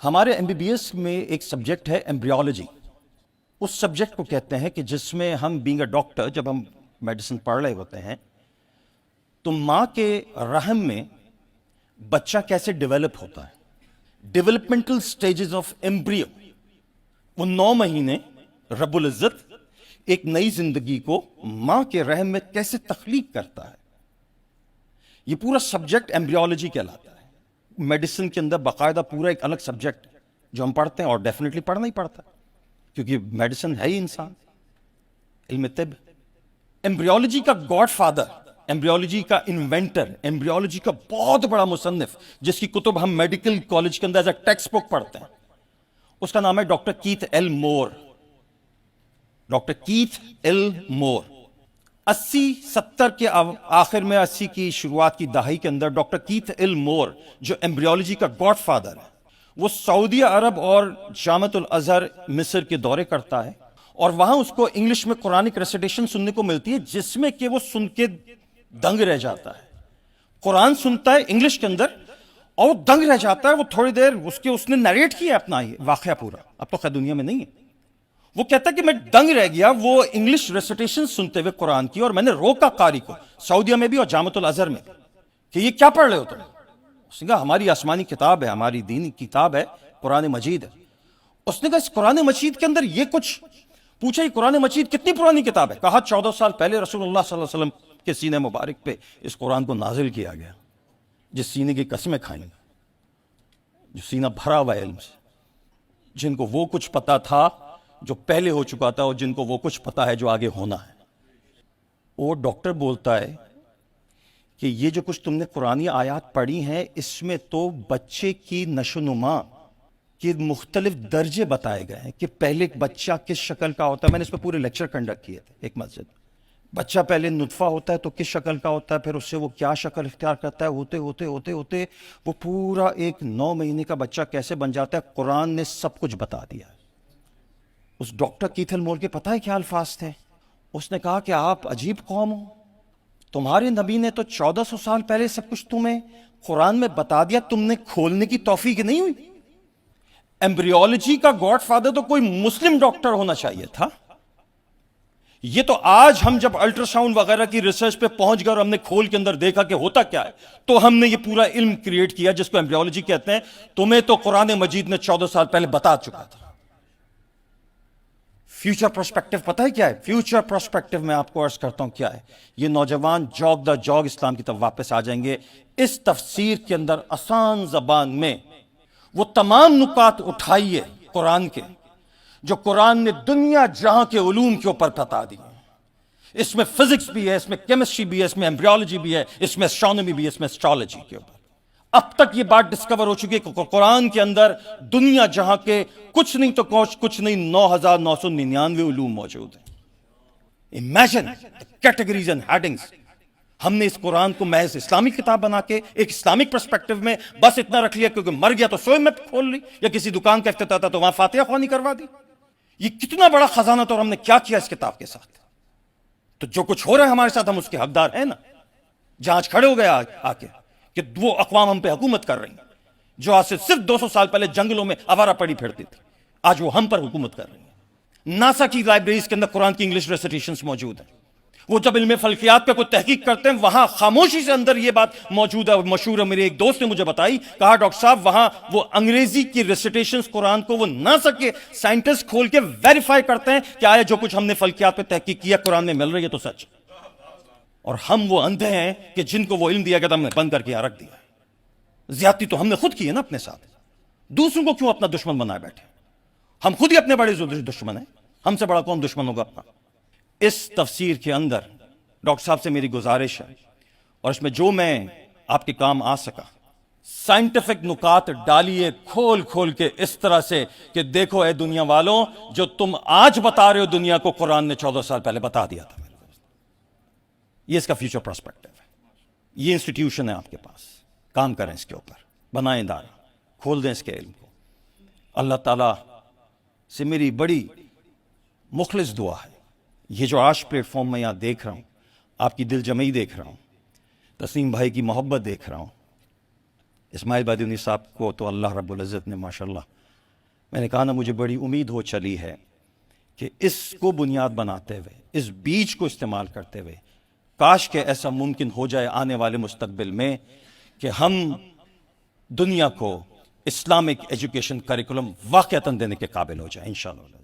ہمارے MBBS میں ایک سبجیکٹ ہے ایمبریولوجی. اس سبجیکٹ کو کہتے ہیں کہ جس میں ہم بینگ اے ڈاکٹر جب ہم میڈیسن پڑھ رہے ہوتے ہیں تو ماں کے رحم میں بچہ کیسے ڈیولپ ہوتا ہے. ڈیولپمنٹل سٹیجز آف ایمبریو، وہ 9 مہینے رب العزت ایک نئی زندگی کو ماں کے رحم میں کیسے تخلیق کرتا ہے. یہ پورا سبجیکٹ ایمبریولوجی کہلاتا ہے. میڈیسن کے اندر باقاعدہ پورا ایک الگ سبجیکٹ جو ہم پڑھتے ہیں، اور ڈیفینیٹلی پڑھنا ہی پڑتا ہے کیونکہ میڈیسن ہے ہی انسان، علم طب. ایمبریولوجی کا گاڈ فادر، ایمبریولوجی کا انوینٹر، ایمبریولوجی کا بہت بڑا مصنف جس کی کتب ہم میڈیکل کالج کے اندر ایز اے ٹیکسٹ بک پڑھتے ہیں، اس کا نام ہے ڈاکٹر کیتھ ایل مور. ڈاکٹر کیتھ ایل مور 80-70 کے آخر میں، 80 کی شروعات کی دہائی کے اندر ڈاکٹر کیتھ ایل مور جو ایمبریولوجی کا گاڈ فادر ہے، وہ سعودی عرب اور جامعۃ الازہر مصر کے دورے کرتا ہے، اور وہاں اس کو انگلش میں قرآنک ریسیٹیشن سننے کو ملتی ہے جس میں کہ وہ سن کے دنگ رہ جاتا ہے. قرآن سنتا ہے انگلش کے اندر اور وہ دنگ رہ جاتا ہے. وہ تھوڑی دیر اس نے نیریٹ کیا اپنا یہ واقعہ پورا، اب تو خیر دنیا میں نہیں ہے. وہ کہتا ہے کہ میں دنگ رہ گیا وہ انگلش ریسیٹیشن سنتے ہوئے قرآن کی، اور میں نے روکا قاری کو سعودیہ میں بھی اور جامعۃ الازہر میں کہ یہ کیا پڑھ رہے ہو تم. اس نے کہا ہماری آسمانی کتاب ہے، ہماری دینی کتاب ہے، قرآن مجید ہے. اس نے کہا اس قرآن مجید کے اندر یہ کچھ پوچھا، یہ قرآن مجید کتنی پرانی کتاب ہے؟ کہا 14 سال پہلے رسول اللہ صلی اللہ علیہ وسلم کے سینے مبارک پہ اس قرآن کو نازل کیا گیا. جس سینے کی قسمیں کھائیں گے، جو سینہ بھرا ہوا علم سے، جن کو وہ کچھ پتا تھا جو پہلے ہو چکا تھا، اور جن کو وہ کچھ پتا ہے جو آگے ہونا ہے. وہ ڈاکٹر بولتا ہے کہ یہ جو کچھ تم نے قرآنی آیات پڑھی ہیں اس میں تو بچے کی نشو و نما کے مختلف درجے بتائے گئے ہیں کہ پہلے ایک بچہ کس شکل کا ہوتا ہے. میں نے اس پہ پورے لیکچر کنڈکٹ کیے تھے ایک مسجد میں. بچہ پہلے نطفہ ہوتا ہے تو کس شکل کا ہوتا ہے، پھر اس سے وہ کیا شکل اختیار کرتا ہے، ہوتے ہوتے ہوتے ہوتے وہ پورا ایک 9 مہینے کا بچہ کیسے بن جاتا ہے. قرآن نے سب کچھ بتا دیا ہے. اس ڈاکٹر کیتھ ایل مور کے پتہ ہے کیا الفاظ تھے؟ اس نے کہا کہ آپ عجیب قوم ہو، تمہارے نبی نے تو 1400 سال پہلے سب کچھ تمہیں قرآن میں بتا دیا، تم نے کھولنے کی توفیق نہیں ہوئی. ایمبریولوجی کا گاڈ فادر تو کوئی مسلم ڈاکٹر ہونا چاہیے تھا. یہ تو آج ہم جب الٹرا ساؤنڈ وغیرہ کی ریسرچ پہ پہنچ گئے اور ہم نے کھول کے اندر دیکھا کہ ہوتا کیا ہے، تو ہم نے یہ پورا علم کریٹ کیا جس کو ایمبریولوجی کہتے ہیں. تمہیں تو قرآن مجید نے 14 سال پہلے بتا چکا تھا. فیوچر پرسپیکٹو پتہ ہے کیا ہے؟ فیوچر پرسپیکٹو میں آپ کو عرض کرتا ہوں کیا ہے. یہ نوجوان جوگ دا جوگ اسلام کی طرف واپس آ جائیں گے. اس تفسیر کے اندر آسان زبان میں وہ تمام نکات اٹھائیے قرآن کے جو قرآن نے دنیا جہاں کے علوم کے اوپر بتا دی. اس میں فزکس بھی ہے، اس میں کیمسٹری بھی ہے، اس میں ایمبریولوجی بھی ہے، اس میں اسٹرانومی بھی ہے، اس میں اسٹرالوجی کے اوپر. اب تک یہ بات ڈسکور ہو چکی ہے کہ قرآن کے اندر دنیا جہاں کے کچھ نہیں تو کچھ نہیں 9999 علوم موجود ہیں. Imagine categories and headings. ہم نے اس قرآن کو محض اسلامک کتاب بنا کے ایک اسلامک پرسپیکٹو میں بس اتنا رکھ لیا کیونکہ مر گیا تو سوئے میں کھول لی، یا کسی دکان کا افتتاح تھا تو وہاں فاتحہ خوانی کروا دی. یہ کتنا بڑا خزانہ تھا اور ہم نے کیا کیا اس کتاب کے ساتھ. تو جو کچھ ہو رہا ہے ہمارے ساتھ ہم اس کے حقدار ہیں نا. جہاں کھڑے ہو گئے آ کے کہ وہ اقوام ہم پہ حکومت کر رہی ہیں جو آج سے صرف 200 سال پہلے جنگلوں میں آوارہ پڑی پھرتی تھی، آج وہ ہم پر حکومت کر رہی ہیں. ناسا کی لائبریریز کے اندر قرآن کی انگلش ریسیٹیشنز موجود ہیں. وہ جب علم فلکیات پہ کوئی تحقیق کرتے ہیں وہاں خاموشی سے اندر یہ بات موجود ہے. مشہور ہے، میرے ایک دوست نے مجھے بتائی، کہا ڈاکٹر صاحب وہاں وہ انگریزی کی ریسیٹیشنز قرآن کو وہ ناسا کے سائنٹسٹ کھول کے ویریفائی کرتے ہیں کہ آیا جو کچھ ہم نے فلکیات پہ تحقیق کیا قرآن میں مل رہی ہے تو سچ. اور ہم وہ اندھے ہیں کہ جن کو وہ علم دیا گیا تھا ہم نے بند کر کے یہاں رکھ دیا. زیادتی تو ہم نے خود کی ہے نا اپنے ساتھ. دوسروں کو کیوں اپنا دشمن بنائے بیٹھے؟ ہم خود ہی اپنے بڑے دشمن ہیں. ہم سے بڑا کون دشمن ہوگا اپنا؟ اس تفسیر کے اندر ڈاکٹر صاحب سے میری گزارش ہے، اور اس میں جو میں آپ کے کام آ سکا، سائنٹیفک نکات ڈالیے کھول کھول کے اس طرح سے کہ دیکھو اے دنیا والوں، جو تم آج بتا رہے ہو دنیا کو قرآن نے 14 سال پہلے بتا دیا تھا. یہ اس کا فیوچر پرسپیکٹو ہے. یہ انسٹیٹیوشن ہے آپ کے پاس، کام کریں اس کے اوپر، بنائیں ادارہ، کھول دیں اس کے علم کو. اللہ تعالیٰ سے میری بڑی مخلص دعا ہے، یہ جو آج پلیٹ فارم میں یہاں دیکھ رہا ہوں، آپ کی دل جمعی دیکھ رہا ہوں، تسلیم بھائی کی محبت دیکھ رہا ہوں، اسماعیل بادونی صاحب کو تو اللہ رب العزت نے ماشاءاللہ، میں نے کہا نا مجھے بڑی امید ہو چلی ہے کہ اس کو بنیاد بناتے ہوئے، اس بیج کو استعمال کرتے ہوئے، کاش کہ ایسا ممکن ہو جائے آنے والے مستقبل میں کہ ہم دنیا کو اسلامک ایجوکیشن کریکولم واقعتاً دینے کے قابل ہو جائیں انشاءاللہ۔